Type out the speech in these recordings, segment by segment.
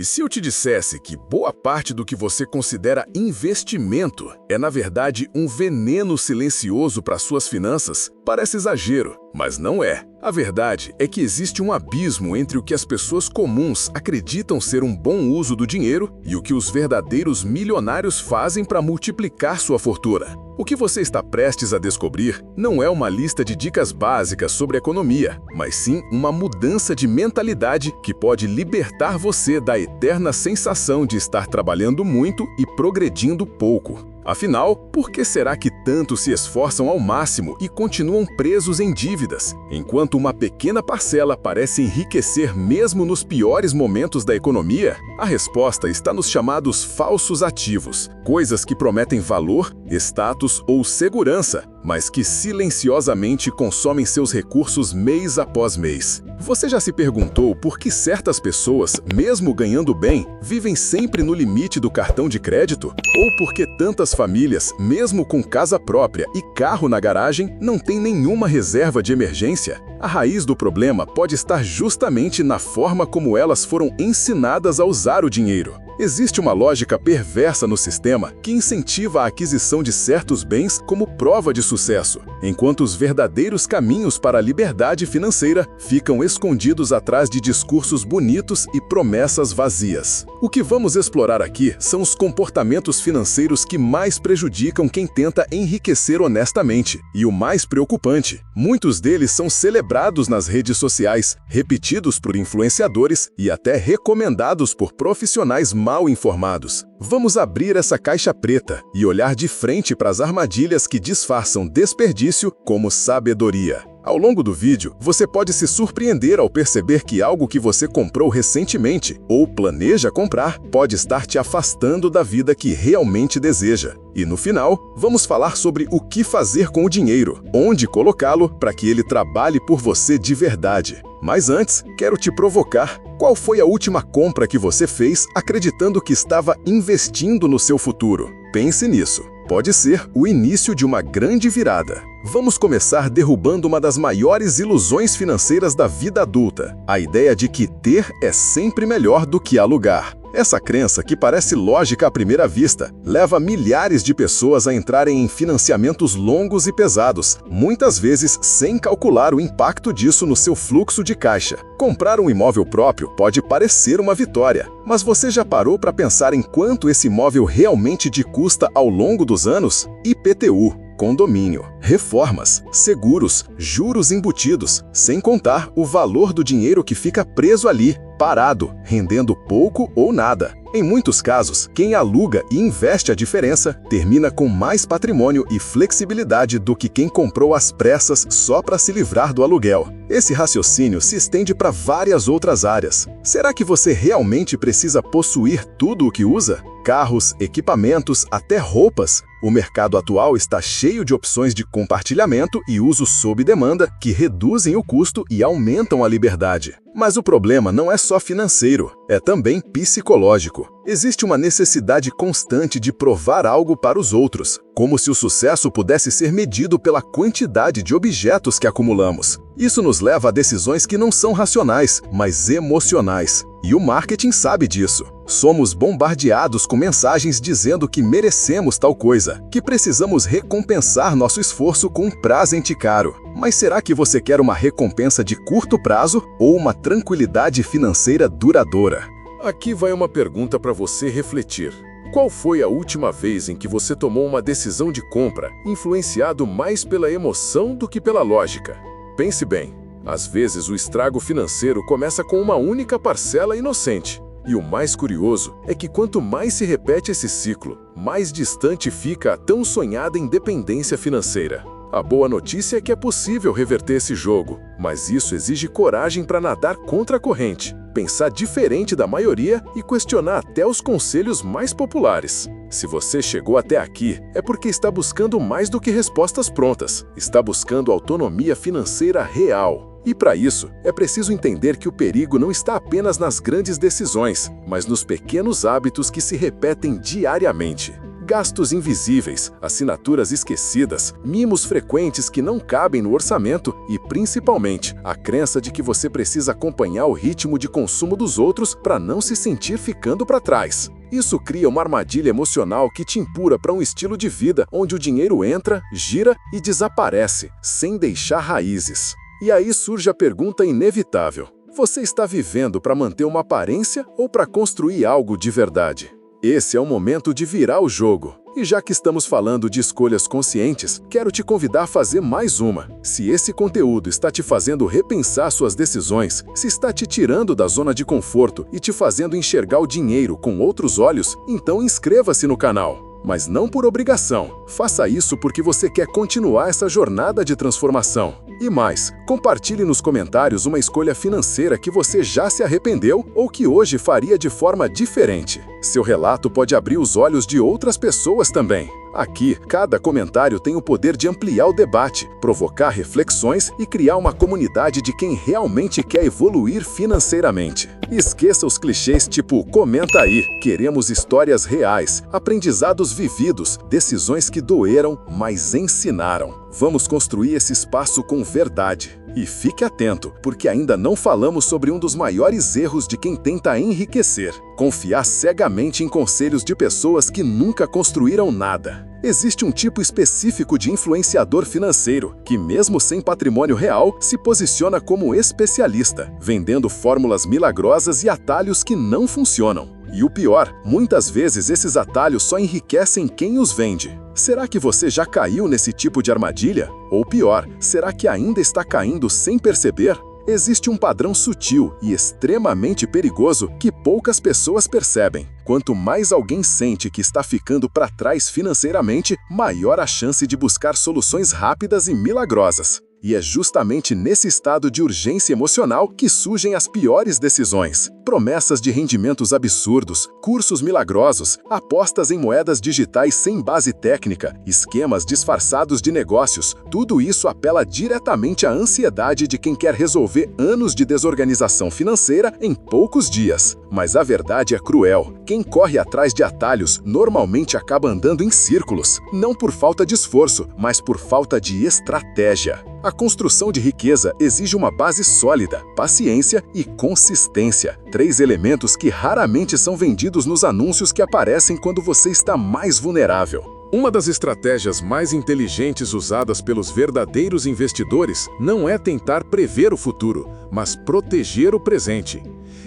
se eu te dissesse que boa parte do que você considera investimento é, na verdade, um veneno silencioso para suas finanças? Parece exagero, mas não é. A verdade é que existe um abismo entre o que as pessoas comuns acreditam ser um bom uso do dinheiro e o que os verdadeiros milionários fazem para multiplicar sua fortuna. O que você está prestes a descobrir não é uma lista de dicas básicas sobre economia, mas sim uma mudança de mentalidade que pode libertar você da eterna sensação de estar trabalhando muito e progredindo pouco. Afinal, por que será que tanto se esforçam ao máximo e continuam presos em dívidas, enquanto uma pequena parcela parece enriquecer mesmo nos piores momentos da economia? A resposta está nos chamados falsos ativos, coisas que prometem valor, status ou segurança, mas que silenciosamente consomem seus recursos mês após mês. Você já se perguntou por que certas pessoas, mesmo ganhando bem, vivem sempre no limite do cartão de crédito? Ou por que tantas famílias, mesmo com casa própria e carro na garagem, não têm nenhuma reserva de emergência? A raiz do problema pode estar justamente na forma como elas foram ensinadas a usar o dinheiro. Existe uma lógica perversa no sistema que incentiva a aquisição de certos bens como prova de sucesso, enquanto os verdadeiros caminhos para a liberdade financeira ficam escondidos atrás de discursos bonitos e promessas vazias. O que vamos explorar aqui são os comportamentos financeiros que mais prejudicam quem tenta enriquecer honestamente. E o mais preocupante, muitos deles são celebrados nas redes sociais, repetidos por influenciadores e até recomendados por profissionais mal informados. Vamos abrir essa caixa preta e olhar de frente para as armadilhas que disfarçam desperdício como sabedoria. Ao longo do vídeo, você pode se surpreender ao perceber que algo que você comprou recentemente ou planeja comprar pode estar te afastando da vida que realmente deseja. E no final, vamos falar sobre o que fazer com o dinheiro, onde colocá-lo para que ele trabalhe por você de verdade. Mas antes, quero te provocar. Qual foi a última compra que você fez acreditando que estava investindo no seu futuro? Pense nisso. Pode ser o início de uma grande virada. Vamos começar derrubando uma das maiores ilusões financeiras da vida adulta, a ideia de que ter é sempre melhor do que alugar. Essa crença, que parece lógica à primeira vista, leva milhares de pessoas a entrarem em financiamentos longos e pesados, muitas vezes sem calcular o impacto disso no seu fluxo de caixa. Comprar um imóvel próprio pode parecer uma vitória, mas você já parou para pensar em quanto esse imóvel realmente te custa ao longo dos anos? IPTU, condomínio, reformas, seguros, juros embutidos, sem contar o valor do dinheiro que fica preso ali, parado, rendendo pouco ou nada. Em muitos casos, quem aluga e investe a diferença termina com mais patrimônio e flexibilidade do que quem comprou às pressas só para se livrar do aluguel. Esse raciocínio se estende para várias outras áreas. Será que você realmente precisa possuir tudo o que usa? Carros, equipamentos, até roupas? O mercado atual está cheio de opções de compartilhamento e uso sob demanda que reduzem o custo e aumentam a liberdade. Mas o problema não é só financeiro, é também psicológico. Existe uma necessidade constante de provar algo para os outros, como se o sucesso pudesse ser medido pela quantidade de objetos que acumulamos. Isso nos leva a decisões que não são racionais, mas emocionais. E o marketing sabe disso. Somos bombardeados com mensagens dizendo que merecemos tal coisa, que precisamos recompensar nosso esforço com um presente caro. Mas será que você quer uma recompensa de curto prazo ou uma tranquilidade financeira duradoura? Aqui vai uma pergunta para você refletir. Qual foi a última vez em que você tomou uma decisão de compra influenciado mais pela emoção do que pela lógica? Pense bem, às vezes o estrago financeiro começa com uma única parcela inocente. E o mais curioso é que quanto mais se repete esse ciclo, mais distante fica a tão sonhada independência financeira. A boa notícia é que é possível reverter esse jogo, mas isso exige coragem para nadar contra a corrente, pensar diferente da maioria e questionar até os conselhos mais populares. Se você chegou até aqui, é porque está buscando mais do que respostas prontas. Está buscando autonomia financeira real. E para isso, é preciso entender que o perigo não está apenas nas grandes decisões, mas nos pequenos hábitos que se repetem diariamente. Gastos invisíveis, assinaturas esquecidas, mimos frequentes que não cabem no orçamento e, principalmente, a crença de que você precisa acompanhar o ritmo de consumo dos outros para não se sentir ficando para trás. Isso cria uma armadilha emocional que te empurra para um estilo de vida onde o dinheiro entra, gira e desaparece, sem deixar raízes. E aí surge a pergunta inevitável: você está vivendo para manter uma aparência ou para construir algo de verdade? Esse é o momento de virar o jogo. E já que estamos falando de escolhas conscientes, quero te convidar a fazer mais uma. Se esse conteúdo está te fazendo repensar suas decisões, se está te tirando da zona de conforto e te fazendo enxergar o dinheiro com outros olhos, então inscreva-se no canal. Mas não por obrigação. Faça isso porque você quer continuar essa jornada de transformação. E mais, compartilhe nos comentários uma escolha financeira que você já se arrependeu ou que hoje faria de forma diferente. Seu relato pode abrir os olhos de outras pessoas também. Aqui, cada comentário tem o poder de ampliar o debate, provocar reflexões e criar uma comunidade de quem realmente quer evoluir financeiramente. Esqueça os clichês tipo "comenta aí", queremos histórias reais, aprendizados vividos, decisões que doeram, mas ensinaram. Vamos construir esse espaço com verdade. E fique atento, porque ainda não falamos sobre um dos maiores erros de quem tenta enriquecer: confiar cegamente em conselhos de pessoas que nunca construíram nada. Existe um tipo específico de influenciador financeiro que, mesmo sem patrimônio real, se posiciona como especialista, vendendo fórmulas milagrosas e atalhos que não funcionam. E o pior, muitas vezes esses atalhos só enriquecem quem os vende. Será que você já caiu nesse tipo de armadilha? Ou pior, será que ainda está caindo sem perceber? Existe um padrão sutil e extremamente perigoso que poucas pessoas percebem. Quanto mais alguém sente que está ficando para trás financeiramente, maior a chance de buscar soluções rápidas e milagrosas. E é justamente nesse estado de urgência emocional que surgem as piores decisões. Promessas de rendimentos absurdos, cursos milagrosos, apostas em moedas digitais sem base técnica, esquemas disfarçados de negócios, tudo isso apela diretamente à ansiedade de quem quer resolver anos de desorganização financeira em poucos dias. Mas a verdade é cruel. Quem corre atrás de atalhos normalmente acaba andando em círculos, não por falta de esforço, mas por falta de estratégia. A construção de riqueza exige uma base sólida, paciência e consistência. 3 elementos que raramente são vendidos nos anúncios que aparecem quando você está mais vulnerável. Uma das estratégias mais inteligentes usadas pelos verdadeiros investidores não é tentar prever o futuro, mas proteger o presente.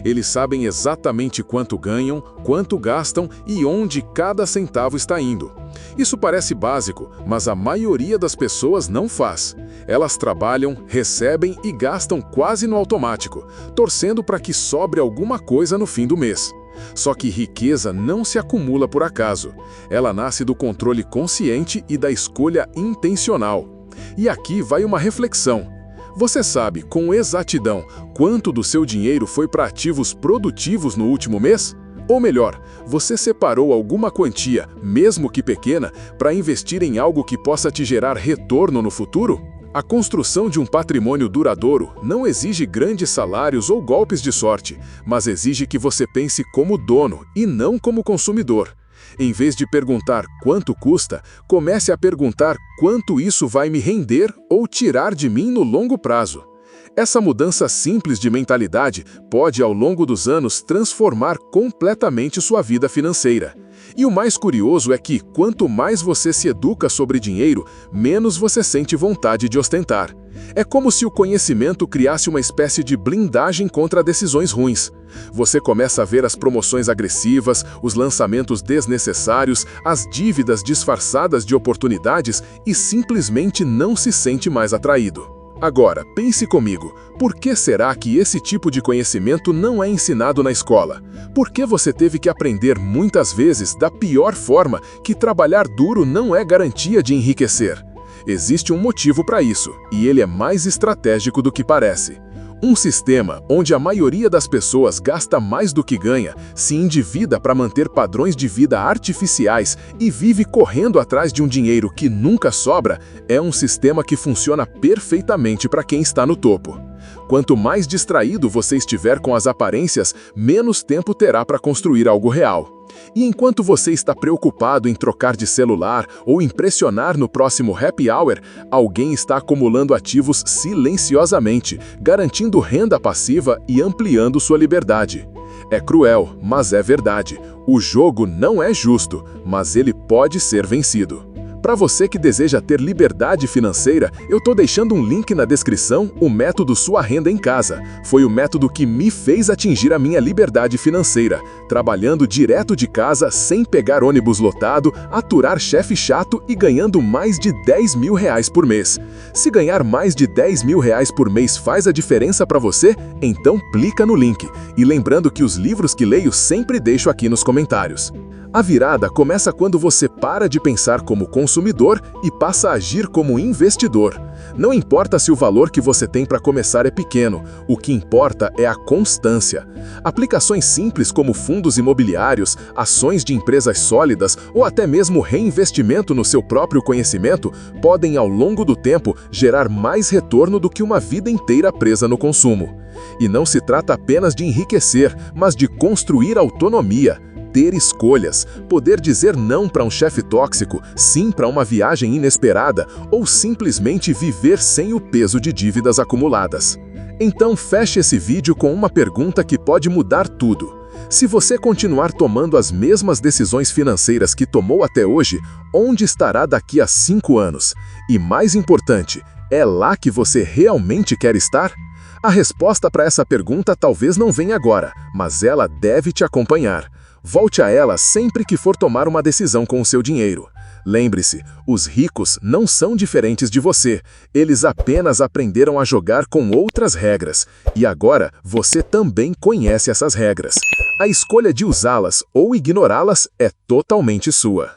Eles sabem exatamente quanto ganham, quanto gastam e onde cada centavo está indo. Isso parece básico, mas a maioria das pessoas não faz. Elas trabalham, recebem e gastam quase no automático, torcendo para que sobre alguma coisa no fim do mês. Só que riqueza não se acumula por acaso. Ela nasce do controle consciente e da escolha intencional. E aqui vai uma reflexão. Você sabe, com exatidão, quanto do seu dinheiro foi para ativos produtivos no último mês? Ou melhor, você separou alguma quantia, mesmo que pequena, para investir em algo que possa te gerar retorno no futuro? A construção de um patrimônio duradouro não exige grandes salários ou golpes de sorte, mas exige que você pense como dono e não como consumidor. Em vez de perguntar quanto custa, comece a perguntar quanto isso vai me render ou tirar de mim no longo prazo. Essa mudança simples de mentalidade pode, ao longo dos anos, transformar completamente sua vida financeira. E o mais curioso é que, quanto mais você se educa sobre dinheiro, menos você sente vontade de ostentar. É como se o conhecimento criasse uma espécie de blindagem contra decisões ruins. Você começa a ver as promoções agressivas, os lançamentos desnecessários, as dívidas disfarçadas de oportunidades e simplesmente não se sente mais atraído. Agora, pense comigo, por que será que esse tipo de conhecimento não é ensinado na escola? Por que você teve que aprender muitas vezes da pior forma que trabalhar duro não é garantia de enriquecer? Existe um motivo para isso, e ele é mais estratégico do que parece. Um sistema onde a maioria das pessoas gasta mais do que ganha, se endivida para manter padrões de vida artificiais e vive correndo atrás de um dinheiro que nunca sobra, é um sistema que funciona perfeitamente para quem está no topo. Quanto mais distraído você estiver com as aparências, menos tempo terá para construir algo real. E enquanto você está preocupado em trocar de celular ou impressionar no próximo happy hour, alguém está acumulando ativos silenciosamente, garantindo renda passiva e ampliando sua liberdade. É cruel, mas é verdade. O jogo não é justo, mas ele pode ser vencido. Para você que deseja ter liberdade financeira, eu tô deixando um link na descrição, o método Sua Renda em Casa. Foi o método que me fez atingir a minha liberdade financeira, trabalhando direto de casa, sem pegar ônibus lotado, aturar chefe chato e ganhando mais de 10 mil reais por mês. Se ganhar mais de 10 mil reais por mês faz a diferença para você, então clica no link. E lembrando que os livros que leio sempre deixo aqui nos comentários. A virada começa quando você para de pensar como consumidor e passa a agir como investidor. Não importa se o valor que você tem para começar é pequeno, o que importa é a constância. Aplicações simples como fundos imobiliários, ações de empresas sólidas ou até mesmo reinvestimento no seu próprio conhecimento podem, ao longo do tempo, gerar mais retorno do que uma vida inteira presa no consumo. E não se trata apenas de enriquecer, mas de construir autonomia. Ter escolhas, poder dizer não para um chefe tóxico, sim para uma viagem inesperada ou simplesmente viver sem o peso de dívidas acumuladas. Então feche esse vídeo com uma pergunta que pode mudar tudo. Se você continuar tomando as mesmas decisões financeiras que tomou até hoje, onde estará daqui a 5 anos? E mais importante, é lá que você realmente quer estar? A resposta para essa pergunta talvez não venha agora, mas ela deve te acompanhar. Volte a ela sempre que for tomar uma decisão com o seu dinheiro. Lembre-se, os ricos não são diferentes de você. Eles apenas aprenderam a jogar com outras regras. E agora você também conhece essas regras. A escolha de usá-las ou ignorá-las é totalmente sua.